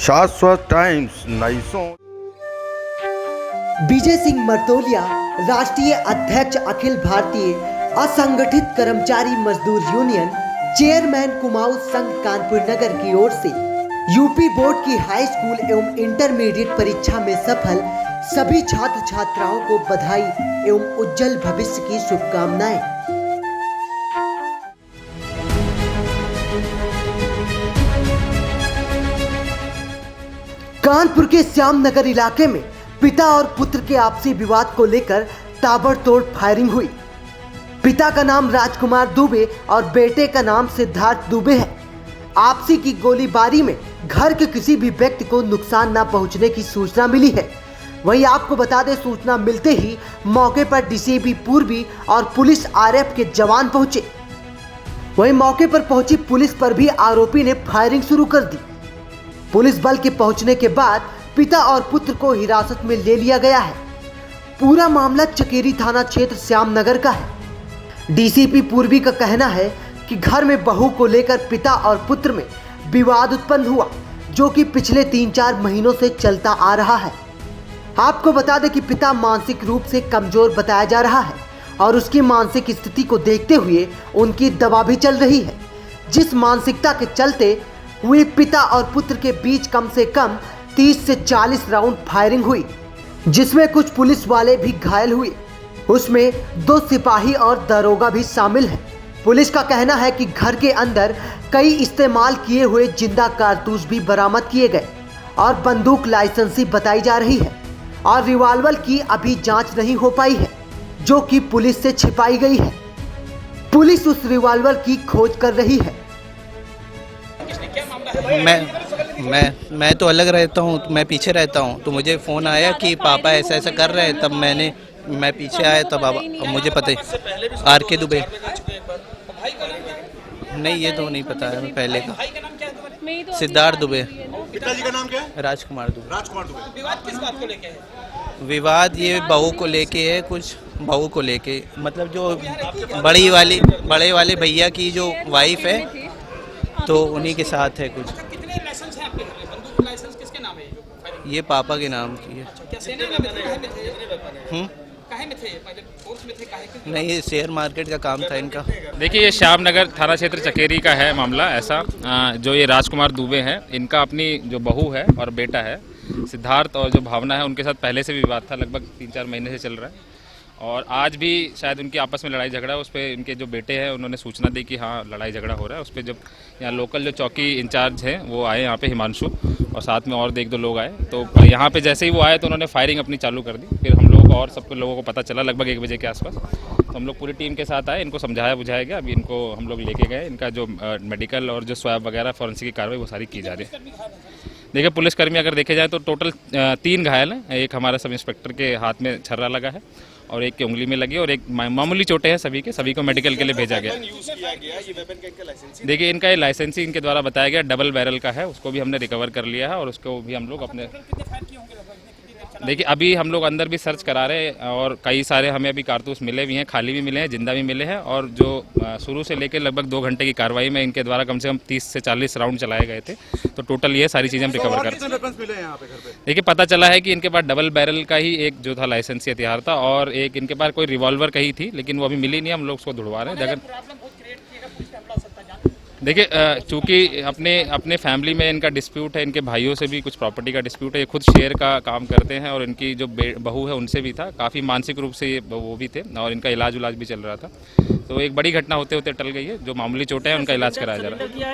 शाश्वत टाइम्स नाइसों। विजय सिंह मर्तोलिया, राष्ट्रीय अध्यक्ष अखिल भारतीय असंगठित कर्मचारी मजदूर यूनियन, चेयरमैन कुमाऊं संघ कानपुर नगर की ओर से यूपी बोर्ड की हाई स्कूल एवं इंटरमीडिएट परीक्षा में सफल सभी छात्र छात्राओं को बधाई एवं उज्जवल भविष्य की शुभकामनाएं। कानपुर के श्याम नगर इलाके में पिता और पुत्र के आपसी विवाद को लेकर ताबड़तोड़ फायरिंग हुई। पिता का नाम राजकुमार दुबे और बेटे का नाम सिद्धार्थ दुबे है। आपसी की गोलीबारी में घर के किसी भी व्यक्ति को नुकसान न पहुंचने की सूचना मिली है। वहीं आपको बता दें, सूचना मिलते ही मौके पर डीसीपी पूर्वी और पुलिस आरएफ के जवान पहुंचे। वहीं मौके पर पहुंची पुलिस पर भी आरोपी ने फायरिंग शुरू कर दी। पुलिस बल के पहुंचने के बाद पिता और पुत्र को हिरासत में ले लिया गया है। पूरा मामला चकेरी थाना क्षेत्र श्याम नगर का है। डीसीपी पूर्वी का कहना है कि घर में बहू को लेकर पिता और पुत्र में विवाद उत्पन्न हुआ, जो कि पिछले 3-4 महीनों से चलता आ रहा है। आपको बता दें कि पिता मानसिक रूप से कमजोर बताया जा रहा है और उसकी मानसिक स्थिति को देखते हुए उनकी दवा भी चल रही है, जिस मानसिकता के चलते हुए पिता और पुत्र के बीच कम से कम 30 से 40 राउंड फायरिंग हुई, जिसमें कुछ पुलिस वाले भी घायल हुए। उसमें 2 सिपाही और दरोगा भी शामिल हैं। पुलिस का कहना है कि घर के अंदर कई इस्तेमाल किए हुए जिंदा कारतूस भी बरामद किए गए और बंदूक लाइसेंसी बताई जा रही है और रिवॉल्वर की अभी जांच नहीं हो पाई है, जो कि पुलिस से छिपाई गई है। पुलिस उस रिवॉल्वर की खोज कर रही है। मैं तो अलग रहता हूँ, मैं पीछे रहता हूँ, तो मुझे फ़ोन आया कि पापा ऐसा ऐसा कर रहे हैं। तब मैं पीछे आया, तब अब मुझे पता है आर.के. दुबे। नहीं, ये तो नहीं पता है पहले का। सिद्धार्थ दुबे। पिताजी का नाम क्या है? राजकुमार दुबे। राजकुमार दुबे। विवाद किस बात को लेके है? विवाद ये बहू को लेके है, कुछ बहू को लेके, मतलब जो बड़े वाले भैया की जो वाइफ है, तो उन्हीं के साथ है कुछ। कितने लाइसेंस हैं आपके घर में? बंदूक लाइसेंस किसके नाम है? ये पापा के नाम की है। क्या सेना में थे? काहे में थे? पहले फोर्स में थे? काहे के? नहीं, ये शेयर मार्केट का काम था इनका। देखिए, ये श्याम नगर थाना क्षेत्र चकेरी का है मामला। ऐसा जो ये राजकुमार दुबे हैं, इनका अपनी जो बहू है और बेटा है सिद्धार्थ और जो भावना है, उनके साथ पहले से भी विवाद था, लगभग 3-4 महीने से चल रहा है। और आज भी शायद उनकी आपस में लड़ाई झगड़ा, उस पर इनके जो बेटे हैं उन्होंने सूचना दी कि हाँ लड़ाई झगड़ा हो रहा है। उस पर जब यहाँ लोकल जो चौकी इंचार्ज हैं वो आए यहाँ पे, हिमांशु, और साथ में और 1-2 लोग आए। तो यहाँ पे जैसे ही वो आए तो उन्होंने फायरिंग अपनी चालू कर दी। फिर हम लोगों को और सबको लोगों को पता चला लगभग 1 बजे के आसपास, तो हम लोग पूरी टीम के साथ आए, इनको समझाया बुझाया गया। अभी इनको हम लोग लेके गए। इनका जो मेडिकल और जो स्वैब वगैरह फॉरेंसिक की कार्रवाई वो सारी की जा रही है। देखिए, पुलिसकर्मी अगर देखे जाए तो टोटल 3 घायल हैं। एक हमारा सब इंस्पेक्टर के हाथ में छर्रा लगा है और एक की उंगली में लगी और एक मामूली चोटें हैं। सभी को मेडिकल के लिए भेजा गया। देखिए, इनका ये लाइसेंसी इनके द्वारा बताया गया डबल बैरल का है, उसको भी हमने रिकवर कर लिया है और उसको भी हम लोग अपने, देखिए अभी हम लोग अंदर भी सर्च करा रहे हैं और कई सारे हमें अभी कारतूस मिले भी हैं, खाली भी मिले हैं, जिंदा भी मिले हैं। और जो शुरू से लेकर लगभग 2 घंटे की कार्रवाई में इनके द्वारा कम से कम 30 से 40 राउंड चलाए गए थे। तो टोटल ये सारी चीज़ें हम रिकवर कर रहे हैं। देखिए, पता चला है कि इनके पास डबल बैरल का ही एक जो था लाइसेंसी हथियार था और एक इनके पास कोई रिवॉल्वर का ही थी, लेकिन वो अभी मिली नहीं। हम लोग उसको ढूंढवा रहे हैं। देखिए, चूँकि अपने फैमिली में इनका डिस्प्यूट है, इनके भाइयों से भी कुछ प्रॉपर्टी का डिस्प्यूट है। ये खुद शेयर का काम करते हैं और इनकी जो बहू है उनसे भी था। काफ़ी मानसिक रूप से ये वो भी थे और इनका इलाज भी चल रहा था। तो एक बड़ी घटना होते होते टल गई है। जो मामूली चोटें हैं उनका इलाज कराया जा रहा है।